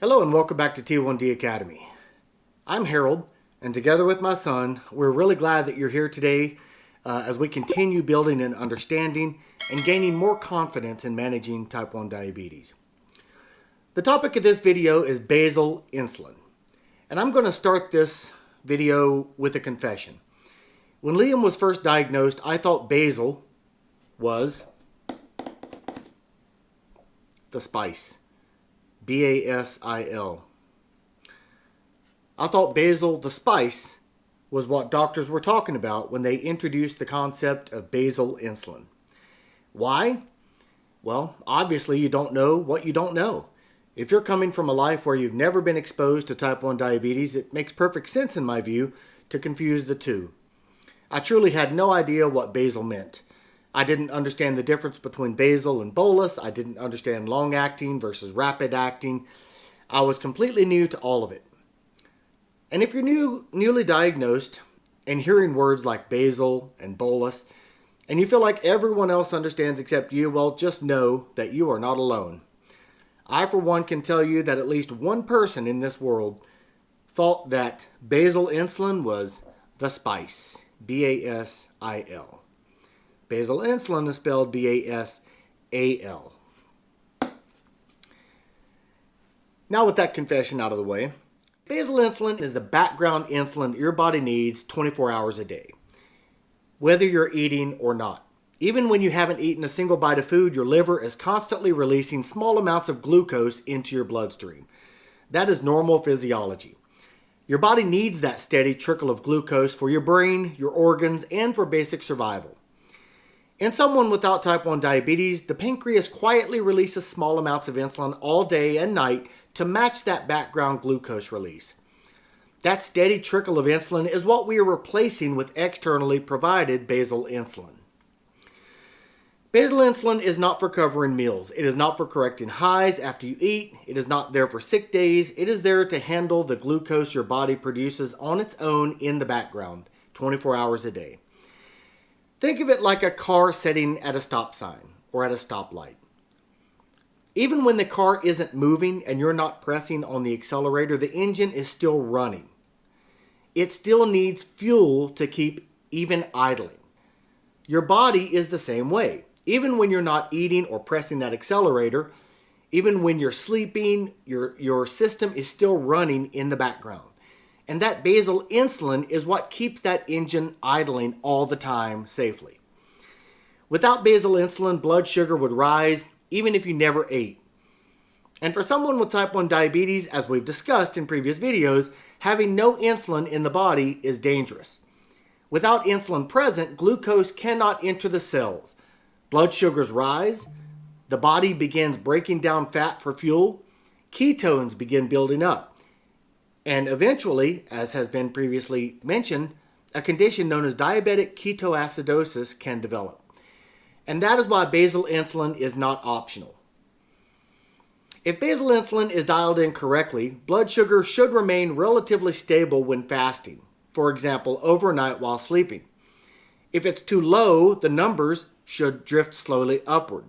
Hello and welcome back to T1D Academy. I'm Harold, and together with my son, we're really glad that you're here today as we continue building an understanding and gaining more confidence in managing type 1 diabetes. The topic of this video is basal insulin, and I'm going to start this video with a confession. When Liam was first diagnosed, I thought basal was the spice. B-A-S-I-L. I thought basal, the spice, was what doctors were talking about when they introduced the concept of basal insulin. Why? Well, obviously you don't know what you don't know. If you're coming from a life where you've never been exposed to type 1 diabetes, it makes perfect sense in my view to confuse the two. I truly had no idea what basal meant. I didn't understand the difference between basal and bolus. I didn't understand long-acting versus rapid-acting. I was completely new to all of it. And if you're newly diagnosed and hearing words like basal and bolus, and you feel like everyone else understands except you, well, just know that you are not alone. I, for one, can tell you that at least one person in this world thought that basal insulin was the spice, B-A-S-I-L. Basal insulin is spelled B-A-S-A-L. Now with that confession out of the way, basal insulin is the background insulin that your body needs 24 hours a day, whether you're eating or not. Even when you haven't eaten a single bite of food, your liver is constantly releasing small amounts of glucose into your bloodstream. That is normal physiology. Your body needs that steady trickle of glucose for your brain, your organs, and for basic survival. In someone without type 1 diabetes, the pancreas quietly releases small amounts of insulin all day and night to match that background glucose release. That steady trickle of insulin is what we are replacing with externally provided basal insulin. Basal insulin is not for covering meals. It is not for correcting highs after you eat. It is not there for sick days. It is there to handle the glucose your body produces on its own in the background, 24 hours a day. Think of it like a car sitting at a stop sign or at a stoplight. Even when the car isn't moving and you're not pressing on the accelerator, the engine is still running. It still needs fuel to keep even idling. Your body is the same way. Even when you're not eating or pressing that accelerator, even when you're sleeping, your system is still running in the background. And that basal insulin is what keeps that engine idling all the time safely. Without basal insulin, blood sugar would rise even if you never ate. And for someone with type 1 diabetes, as we've discussed in previous videos, having no insulin in the body is dangerous. Without insulin present, glucose cannot enter the cells. Blood sugars rise, the body begins breaking down fat for fuel, ketones begin building up. And eventually, as has been previously mentioned, a condition known as diabetic ketoacidosis can develop. And that is why basal insulin is not optional. If basal insulin is dialed in correctly, blood sugar should remain relatively stable when fasting, for example, overnight while sleeping. If it's too low, the numbers should drift slowly upward.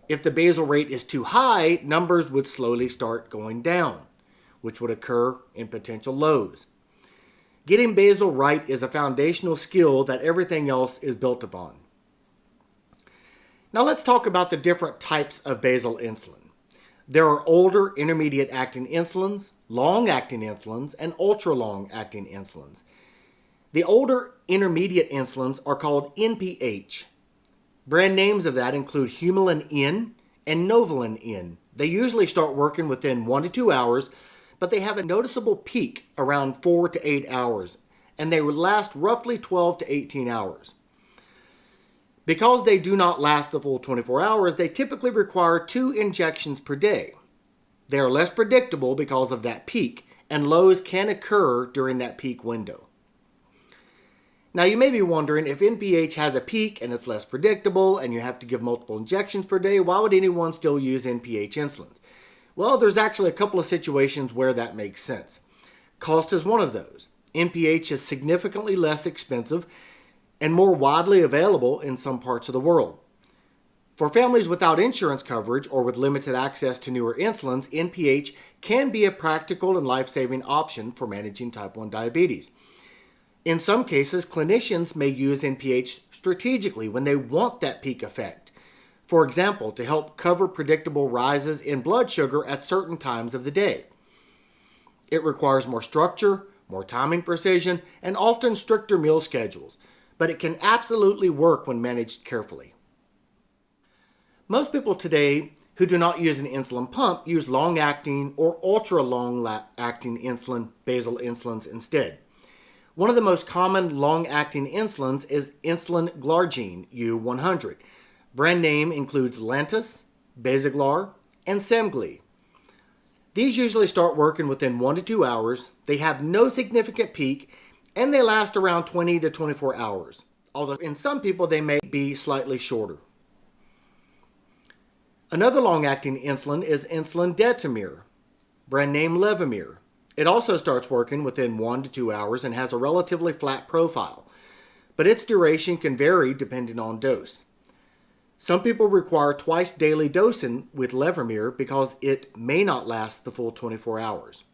If the basal rate is too high, numbers would slowly start going down, which would occur in potential lows. Getting basal right is a foundational skill that everything else is built upon. Now let's talk about the different types of basal insulin. There are older intermediate acting insulins, long acting insulins, and ultra long acting insulins. The older intermediate insulins are called NPH. Brand names of that include Humulin N and Novolin N. They usually start working within 1 to 2 hours, but they have a noticeable peak around 4 to 8 hours, and they would last roughly 12 to 18 hours. Because they do not last the full 24 hours, they typically require 2 injections per day. They are less predictable because of that peak, and lows can occur during that peak window. Now you may be wondering, if NPH has a peak and it's less predictable and you have to give multiple injections per day, why would anyone still use NPH insulins? Well, there's actually a couple of situations where that makes sense. Cost is one of those. NPH is significantly less expensive and more widely available in some parts of the world. For families without insurance coverage or with limited access to newer insulins, NPH can be a practical and life-saving option for managing type 1 diabetes. In some cases, clinicians may use NPH strategically when they want that peak effect. For example, to help cover predictable rises in blood sugar at certain times of the day. It requires more structure, more timing precision, and often stricter meal schedules, but it can absolutely work when managed carefully. Most people today who do not use an insulin pump use long-acting or ultra-long-acting insulin, basal insulins instead. One of the most common long-acting insulins is insulin Glargine U100. Brand name includes Lantus, Basaglar, and Semglee. These usually start working within 1 to 2 hours, they have no significant peak, and they last around 20 to 24 hours, although in some people they may be slightly shorter. Another long-acting insulin is insulin Detemir, brand name Levemir. It also starts working within 1 to 2 hours and has a relatively flat profile, but its duration can vary depending on dose. Some people require twice daily dosing with Levemir because it may not last the full 24 hours.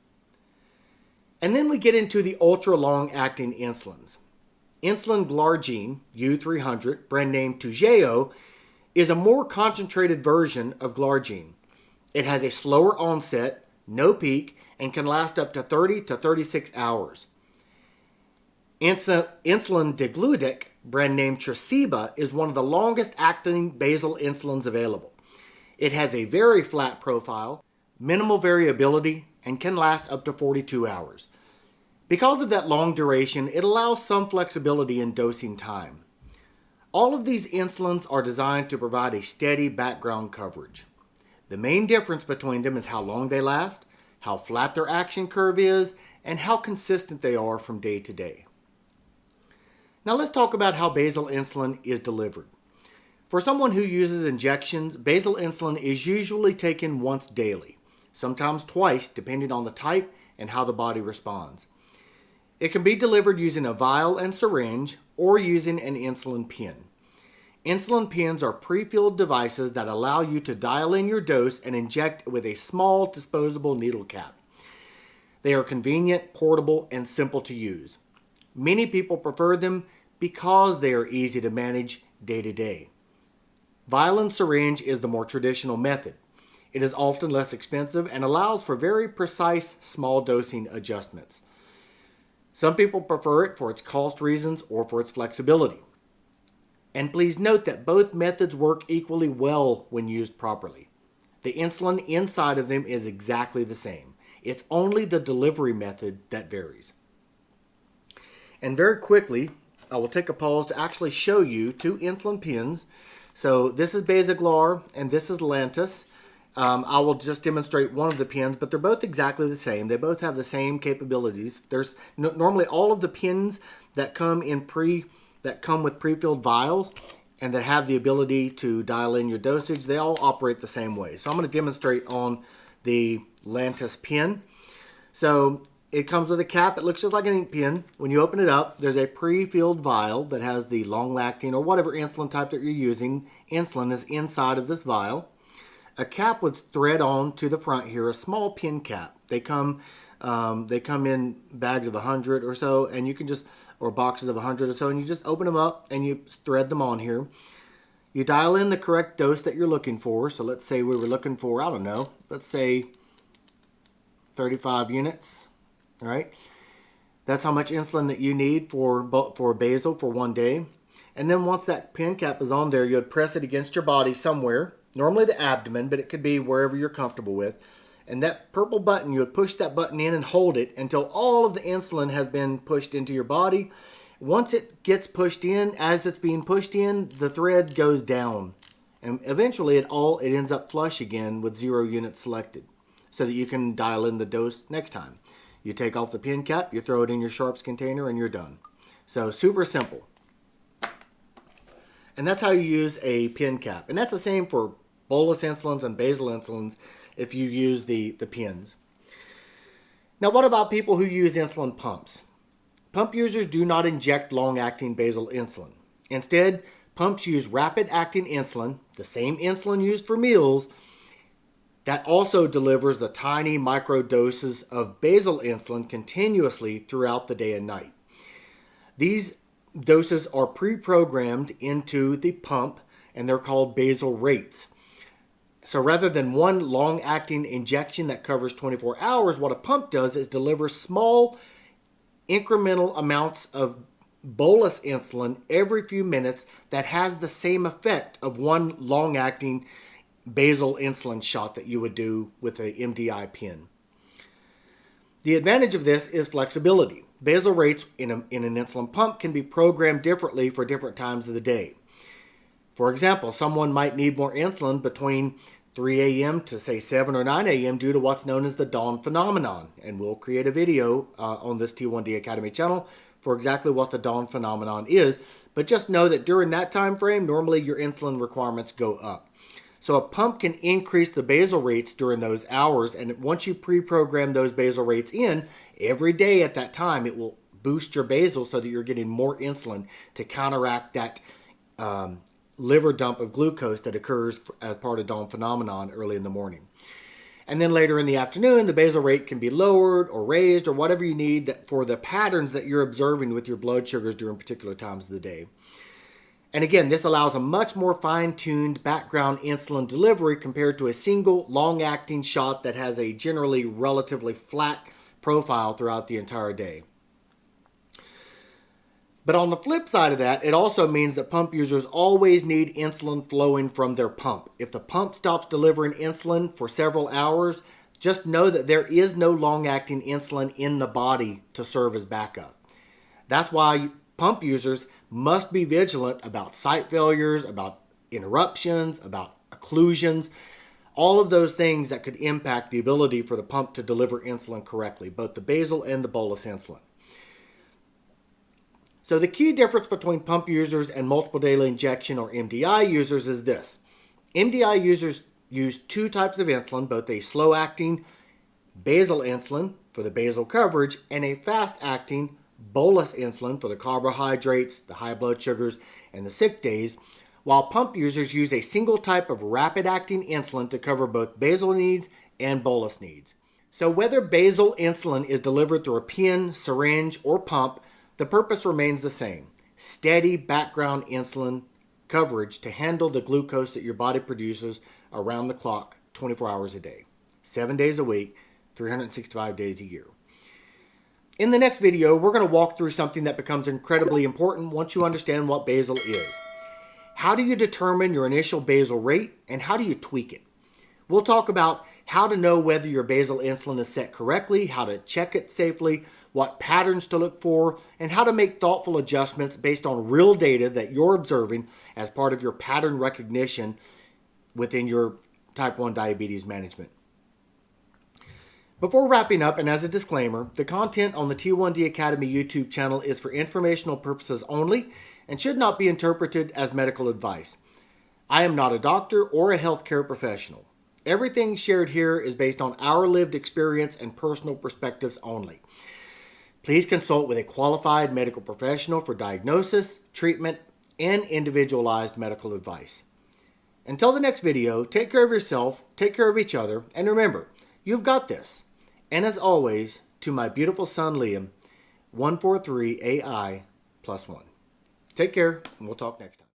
And then we get into the ultra long-acting insulins. Insulin Glargine U300, brand name Toujeo, is a more concentrated version of Glargine. It has a slower onset, no peak, and can last up to 30 to 36 hours. Insulin Degludec, brand name Tresiba, is one of the longest acting basal insulins available. It has a very flat profile, minimal variability, and can last up to 42 hours. Because of that long duration, it allows some flexibility in dosing time. All of these insulins are designed to provide a steady background coverage. The main difference between them is how long they last, how flat their action curve is, and how consistent they are from day to day. Now let's talk about how basal insulin is delivered. For someone who uses injections, basal insulin is usually taken once daily, sometimes twice depending on the type and how the body responds. It can be delivered using a vial and syringe or using an insulin pen. Insulin pens are pre-filled devices that allow you to dial in your dose and inject with a small disposable needle cap. They are convenient, portable, and simple to use. Many people prefer them because they are easy to manage day to day. Vial and syringe is the more traditional method. It is often less expensive and allows for very precise small dosing adjustments. Some people prefer it for its cost reasons or for its flexibility. And please note that both methods work equally well when used properly. The insulin inside of them is exactly the same. It's only the delivery method that varies. And very quickly, I will take a pause to actually show you two insulin pens. So this is Basaglar and this is Lantus. I will just demonstrate one of the pens, but they're both exactly the same. They both have the same capabilities. There's normally all of the pens that come with pre-filled vials and that have the ability to dial in your dosage. They all operate the same way. So I'm going to demonstrate on the Lantus pen. So it comes with a cap. It looks just like an ink pen. When you open it up, there's a pre-filled vial that has the long-acting or whatever insulin type that you're using. Insulin is inside of this vial. A cap would thread on to the front here, a small pin cap. They come in bags of 100 or so, and you can just, or boxes of 100 or so, and you just open them up and you thread them on here. You dial in the correct dose that you're looking for. So let's say we were looking for, I don't know, let's say 35 units. All right, that's how much insulin that you need for basal for one day. And then once that pin cap is on there, you'd press it against your body somewhere, normally the abdomen, but it could be wherever you're comfortable with. And that purple button, you would push that button in and hold it until all of the insulin has been pushed into your body. Once it gets pushed in, as it's being pushed in, the thread goes down. And eventually it ends up flush again with 0 units selected so that you can dial in the dose next time. You take off the pin cap, you throw it in your sharps container, and you're done. So super simple. And that's how you use a pin cap. And that's the same for bolus insulins and basal insulins if you use the pens. Now what about people who use insulin pumps? Pump users do not inject long-acting basal insulin. Instead, pumps use rapid-acting insulin, the same insulin used for meals, that also delivers the tiny micro doses of basal insulin continuously throughout the day and night. These doses are pre-programmed into the pump, and they're called basal rates. So rather than one long-acting injection that covers 24 hours, what a pump does is deliver small incremental amounts of bolus insulin every few minutes that has the same effect of one long-acting basal insulin shot that you would do with a MDI pen. The advantage of this is flexibility. Basal rates in an insulin pump can be programmed differently for different times of the day. For example, someone might need more insulin between 3 a.m. to say 7 or 9 a.m. due to what's known as the dawn phenomenon. And we'll create a video on this T1D Academy channel for exactly what the dawn phenomenon is. But just know that during that time frame, normally your insulin requirements go up. So a pump can increase the basal rates during those hours, and once you pre-program those basal rates in, every day at that time it will boost your basal so that you're getting more insulin to counteract that liver dump of glucose that occurs as part of dawn phenomenon early in the morning. And then later in the afternoon, the basal rate can be lowered or raised or whatever you need for the patterns that you're observing with your blood sugars during particular times of the day. And again, this allows a much more fine-tuned background insulin delivery compared to a single long-acting shot that has a generally relatively flat profile throughout the entire day. But on the flip side of that, it also means that pump users always need insulin flowing from their pump. If the pump stops delivering insulin for several hours, just know that there is no long-acting insulin in the body to serve as backup. That's why pump users must be vigilant about site failures, about interruptions, about occlusions, all of those things that could impact the ability for the pump to deliver insulin correctly, both the basal and the bolus insulin. So the key difference between pump users and multiple daily injection or MDI users is this. MDI users use two types of insulin, both a slow-acting basal insulin for the basal coverage and a fast-acting bolus insulin for the carbohydrates, the high blood sugars, and the sick days, while pump users use a single type of rapid-acting insulin to cover both basal needs and bolus needs. So whether basal insulin is delivered through a pen, syringe, or pump, the purpose remains the same: steady background insulin coverage to handle the glucose that your body produces around the clock 24 hours a day, 7 days a week, 365 days a year. In the next video, we're going to walk through something that becomes incredibly important once you understand what basal is. How do you determine your initial basal rate, and how do you tweak it? We'll talk about how to know whether your basal insulin is set correctly, how to check it safely, what patterns to look for, and how to make thoughtful adjustments based on real data that you're observing as part of your pattern recognition within your type 1 diabetes management. Before wrapping up, and as a disclaimer, the content on the T1D Academy YouTube channel is for informational purposes only and should not be interpreted as medical advice. I am not a doctor or a healthcare professional. Everything shared here is based on our lived experience and personal perspectives only. Please consult with a qualified medical professional for diagnosis, treatment, and individualized medical advice. Until the next video, take care of yourself, take care of each other, and remember, you've got this. And as always, to my beautiful son Liam, 143AI+1. Take care, and we'll talk next time.